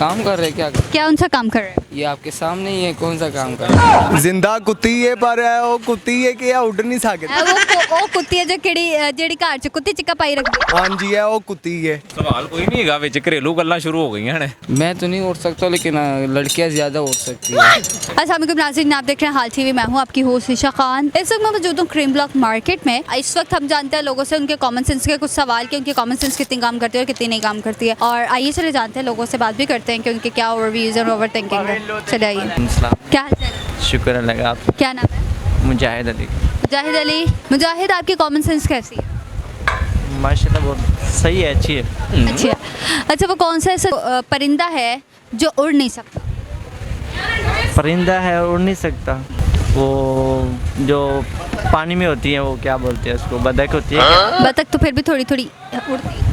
काम कर रहे हैं क्या क्या उनसा काम कर रहे हैं? ये आपके सामने ही है, कौन सा काम कर रहे हैं? जिंदा कुत्ती है पर वो कुत्ती है कि उड़ नहीं सकती। वो कुत्ती है जो ਜਿਹੜੀ ਘਰ ਚ ਕੁੱਤੀ ਚਿੱਕਾ ਪਾਈ ਰੱਖਦੀ। हाँ जी है वो कुत्ती है। सवाल कोई नहीं है विच घरेलू गल्लां शुरू हो गई हैं। मैं तो नहीं उड़ सकता, लेकिन लड़कियां ज़्यादा उड़ सकती है। अस्सलाम वालेकुम नाज़रीन, आप देख रहे हैं हाल टीवी। मैं हूं आपकी होस्ट ईशा खान। इस वक्त मैं मौजूद हूं क्रीम ब्लॉक मार्केट में। इस वक्त हम जानते हैं लोगों से उनके कॉमन सेंस के कुछ सवाल कि उनकी कॉमन सेंस कितनी काम करती है और कितनी नहीं काम करती है। और आइए चले जानते हैं, लोगों से बात भी करते हैं कि उनके क्या ओवरव्यूज और ओवर थिंकिंग है। चले आइए। क्या हाल चाल है? शुक्र अल्लाह का। आप क्या नाम है? मुजाहिद अली। मुजाहिद अली। मुजाहिद, आपकी कॉमन सेंस कैसी है? माशाल्लाह बहुत सही है, अच्छी है। अच्छी है। अच्छा, वो कौन सा ऐसा परिंदा है जो उड़ नहीं सकता? परिंदा है उड़ नहीं सकता, वो जो पानी में होती है, वो क्या बोलते हैं उसको, बतख होती है। बतख तो फिर भी थोड़ी थोड़ी उड़ती है।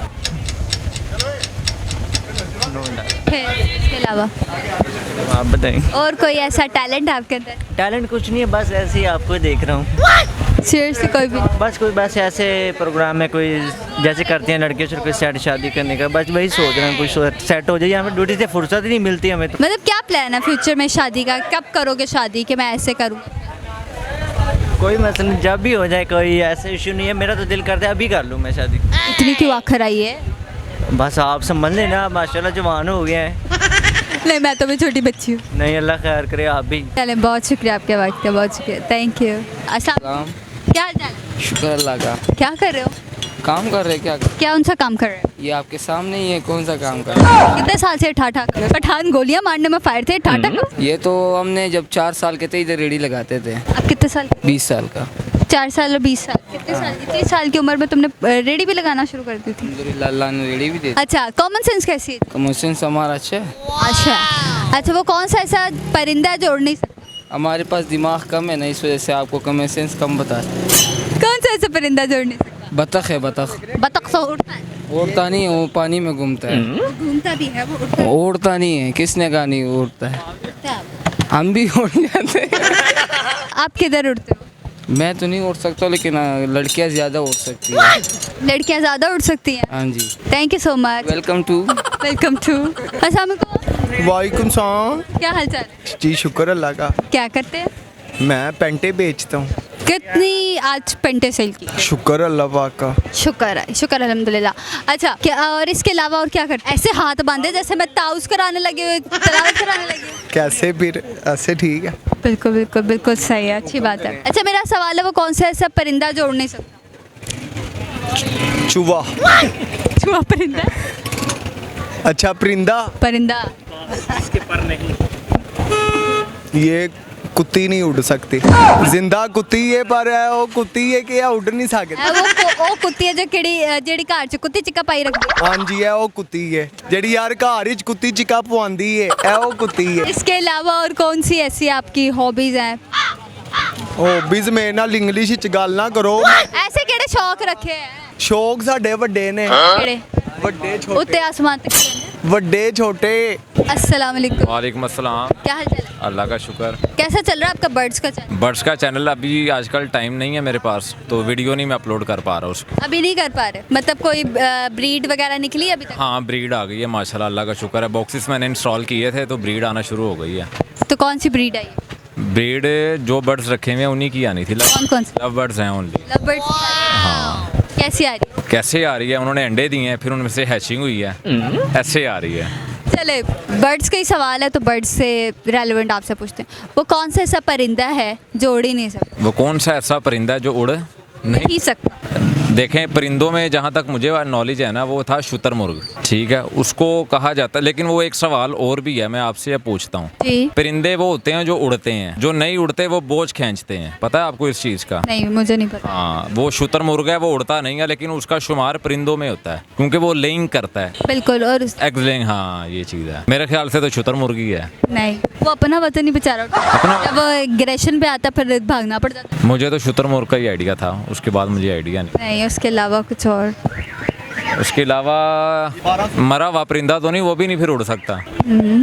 फिर इसके अलावा आप बताएं। और कोई ऐसा टैलेंट है आपके अंदर? टैलेंट कुछ नहीं है, बस ऐसे ही आपको देख रहा हूँ। सीरियसली कोई भी? बस ऐसे प्रोग्राम में कोई जैसे करते हैं लड़के से कोई सेट शादी करने का, बस वही सोच रहे हैं कुछ सेट हो जाए। हमें ड्यूटी से फुर्सत ही नहीं मिलती हमें तो। मतलब क्या प्लान है फ्यूचर में शादी का? कब करोगे शादी कि मैं ऐसे करूँ? कोई मसला नहीं, जब भी हो जाए, कोई ऐसा इशू नहीं है। मेरा तो दिल करता है अभी कर लूँ मैं शादी। इतनी क्यों आखिर आई है? बस आप समझ लेना, माशाल्लाह जवान हो गए हैं। नहीं, मैं तो भी छोटी बच्ची हूँ। नहीं, अल्लाह खैर करे। आप भी चले, बहुत शुक्रिया आपके वक्त का, बहुत शुक्रिया, थैंक यू। अच्छा, काम क्या हाल चाल है? शुक्र अल्लाह का। क्या कर रहे हो? काम कर रहे हैं क्या? क्या उनसा काम कर रहे हो? ये आपके सामने ही है, कौन सा काम कर रहे हैं? कितने साल से ठाठा कर रहे हो? पठान गोलियां मारने में फायर थे, ठाठा करो। ये तो हमने जब 4 साल के थे इधर रेडी लगाते थे। आप कितने साल? 20 साल का। 4 साल और 20 साल। कितने साल? इतनी साल की उम्र में तुमने रेडी भी लगाना शुरू कर दी थी? अल्हम्दुलिल्लाह, अल्लाह ने रेडी भी दे दी। अच्छा, कॉमन सेंस कैसी है? कॉमन सेंस हमारा अच्छा है। अच्छा, वो कौन सा ऐसा परिंदा है जो उड़ नहीं सकता? हमारे पास दिमाग कम है ना, इस वजह से आपको कॉमन सेंस कम बता। कौन सा ऐसा परिंदा जो उड़ नहीं सकता? बतख है, बतख। बतख तो उड़ता है। उड़ता नहीं है, वो पानी में घूमता है। वो घूमता भी है, वो उड़ता उड़ता नहीं है, किसने कहा नहीं उड़ता है? है। हम भी उड़ जाते हैं। आप किधर उड़ते हो? मैं तो नहीं उड़ सकता, लेकिन लड़कियां ज़्यादा उड़ सकती हैं। लड़कियां ज़्यादा उड़ सकती हैं। हाँ जी। Thank you so much. Welcome to. Welcome to. अस्सलाम वालेकुम। वालेकुम सलाम क्या हाल चाल है? जी, शुक्र अल्लाह का। क्या करते हैं? मैं पेंटे बेचता हूँ। कितनी आज पेंटे सेल की? शुक्र अल्लाह पाक का। शुक्र है, शुक्र अल्हम्दुलिल्लाह। अच्छा, क्या और इसके अलावा और क्या करते हैं? ऐसे हाथ बांधे जैसे मैं ताउस कराने लगी हूँ, तलावत कराने लगी हूँ। कैसे फिर ऐसे ठीक है। बिल्कुल बिल्कुल बिल्कुल सही है, अच्छी बात है। अच्छा, मेरा सवाल है, वो कौन सा ऐसा परिंदा जो उड़ नहीं सकता? चूहा। चूहा परिंदा? अच्छा, परिंदा। परिंदा। ये कुत्ती नहीं उड़ सकती। जिंदा कुत्ती है पर वो कुत्ती है कि उड़ नहीं सकती। वो कुत्ती है जो ਜਿਹੜੀ ਘਰ ਚ ਕੁੱਤੀ ਚਿੱਕਾ ਪਾਈ ਰੱਖਦੀ है। हाँ जी है वो कुत्ती है जेड़ी यार घर विच कुत्ती चिका पवांदी है, ए वो कुत्ती है। इसके अलावा और कौन सी ऐसी आपकी हॉबीज हैं? हॉबीज मेरे नाल इंग्लिश विच गल ना करो। ऐसे केड़े शौक रखे हैं? शौक साडे वड्डे ने। केड़े? वड्डे उत्ते छोटे। आसमान तक रहने। वड्डे छोटे। अस्सलाम वालेकुम। वालेकुम अस्सलाम। क्या हाल चाल है? अल्लाह का शुक्र। कैसा चल रहा है आपका बर्ड्स का चैनल? बर्ड्स का चैनल अभी आजकल टाइम नहीं है मेरे पास, तो वीडियो नहीं मैं अपलोड कर पा रहा उसको। अभी नहीं कर पा रहे? मतलब कोई ब्रीड वगैरह निकली है अभी तक? हाँ, ब्रीड आ गई है माशाल्लाह, अल्लाह का शुक्र है। बॉक्सेस मैंने इंस्टॉल किए थे तो ब्रीड आना शुरू हो गई है। तो कौन सी ब्रीड आई है? ब्रीड जो बर्ड्स रखे हुए हैं उन्हीं की आनी थी। कौन कौन सी? लव बर्ड्स हैं ओनली। Love birds? हाँ। कैसी आ रही है? कैसे आ रही है? उन्होंने अंडे दिए हैं, फिर उनमें से हैचिंग हुई है, ऐसे आ रही है। चले, बर्ड्स का ही सवाल है तो बर्ड्स से रेलेवेंट आपसे पूछते हैं, वो कौन सा ऐसा परिंदा है जो उड़ ही नहीं सकता? वो कौन सा ऐसा परिंदा है जो उड़ नहीं सकता? देखें, परिंदों में जहाँ तक मुझे नॉलेज है ना, वो था शुतुरमुर्ग, ठीक है, उसको कहा जाता है। लेकिन वो एक सवाल और भी है, मैं आपसे ये पूछता हूँ। जी। परिंदे वो होते हैं जो उड़ते हैं, जो नहीं उड़ते वो बोझ खींचते हैं, पता है आपको इस चीज़ का? नहीं, मुझे नहीं पता। हाँ, वो शुतुरमुर्ग है, वो उड़ता नहीं है, लेकिन उसका शुमार परिंदों में होता है क्योंकि वो लेइंग करता है। बिल्कुल। और एग्स लेइंग, हाँ ये चीज़ है। मेरे ख्याल से तो शुतुरमुर्ग ही है। नहीं, वो अपना वतन ही बेचारा जब वो एग्रेशन पे आता फिर भागना पड़ जाता। मुझे तो शुतुरमुर्ग का ही आइडिया था, उसके बाद मुझे आइडिया नहीं। नहीं, उसके अलावा कुछ और? उसके अलावा मरा हुआ परिंदा तो नहीं, वो भी नहीं फिर उड़ सकता।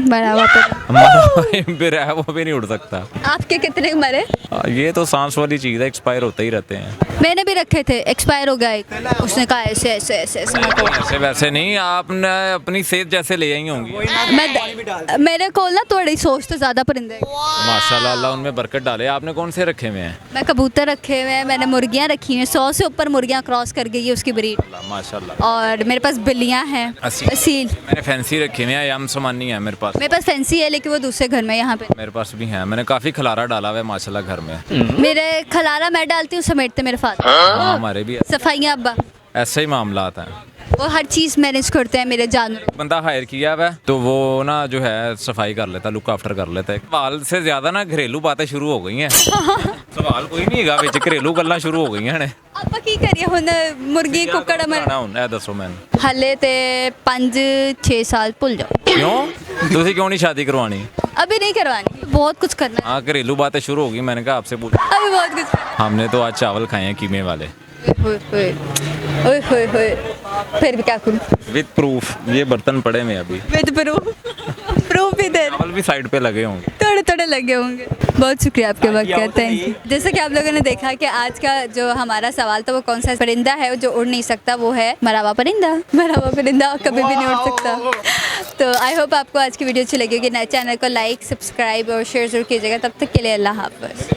बराबर। मरा हुआ फिर है, वो भी नहीं उड़ सकता। आपके कितने मरे? ये तो सांस वाली चीज़ है, एक्सपायर होते ही रहते हैं। मैंने भी रखे थे, एक्सपायर हो गया एक। उसने कहा ऐसे ऐसे ऐसे ऐसे मैं को ऐसे वैसे नहीं, आपने अपनी सेहत जैसे ले आई होंगी। मेरे को ना थोड़ी सोच तो ज्यादा परिंदे। माशाल्लाह, अल्लाह उनमें बरकत डाले। आपने कौन से रखे हुए हैं? मैं कबूतर रखे हुए हैं, मैंने मुर्गियाँ रखी हुई हैं, 100 से ऊपर मुर्गियाँ क्रॉस कर गई है उसकी ब्रीड। माशाल्लाह। और मेरे पास बिल्लियाँ हैं, असील। मैंने फैंसी रखे हुए हैं, याम समानी है मेरे पास। मेरे पास फैंसी है लेकिन वो दूसरे घर में यहाँ पे। मेरे पास भी है, मैंने काफ़ी खलारा डाला हुआ है माशाल्लाह घर में। मेरे खलारा मैं डालती हूँ, समेटते मेरे फादर। हाँ, हमारे भी सफाइयाँ अब्बा, ऐसे ही मामलात हैं। वो हर चीज़ मैनेज करते हैं मेरे जानवर। बंदा हायर किया हुआ है तो वो ना जो है सफाई कर लेता है, लुक आफ्टर कर लेता है। सवाल से ज्यादा ना घरेलू बातें शुरू हो गई हैं। सवाल कोई नहीं है विच, घरेलू गल्लां शुरू हो गई हैं। ਆਪਾਂ ਕੀ ਕਰੀਏ ਹੁਣ ਮੁਰਗੀ ਕੁੱਕੜ ਮਰ ਹੁਣ ਇਹ ਦੱਸੋ ਮੈਨੂੰ। ਹਲੇ ਤੇ 5-6 ਸਾਲ ਭੁੱਲ जाओ। क्यों? ਤੁਸੀਂ क्यों नहीं शादी करवानी? अभी नहीं करवानी, बहुत कुछ करना है। हाँ, घरेलू बातें शुरू हो गई, मैंने कहा आपसे पूछ। अभी बहुत कुछ हमने तो आज चावल खाए हैं कीमे वाले होए होए ओए होए होए। फिर भी क्या करूँ, विद प्रूफ। ये बर्तन पड़े में अभी, विद प्रूफ प्रूफ भी दे चावल भी साइड पे लगे होंगे। थोड़े थोड़े लगे होंगे। बहुत शुक्रिया आपके वक्त का, थैंक यू। जैसे कि आप लोगों ने देखा कि आज का जो हमारा सवाल था वो कौन सा परिंदा है जो उड़ नहीं सकता, वो है मरा हुआ परिंदा। मरा हुआ परिंदा कभी भी नहीं उड़ सकता। तो आई होप आपको आज की वीडियो अच्छी लगी होगी। चैनल को लाइक, सब्सक्राइब और शेयर जरूर कीजिएगा। तब तक के लिए अल्लाह हाफ़िज़।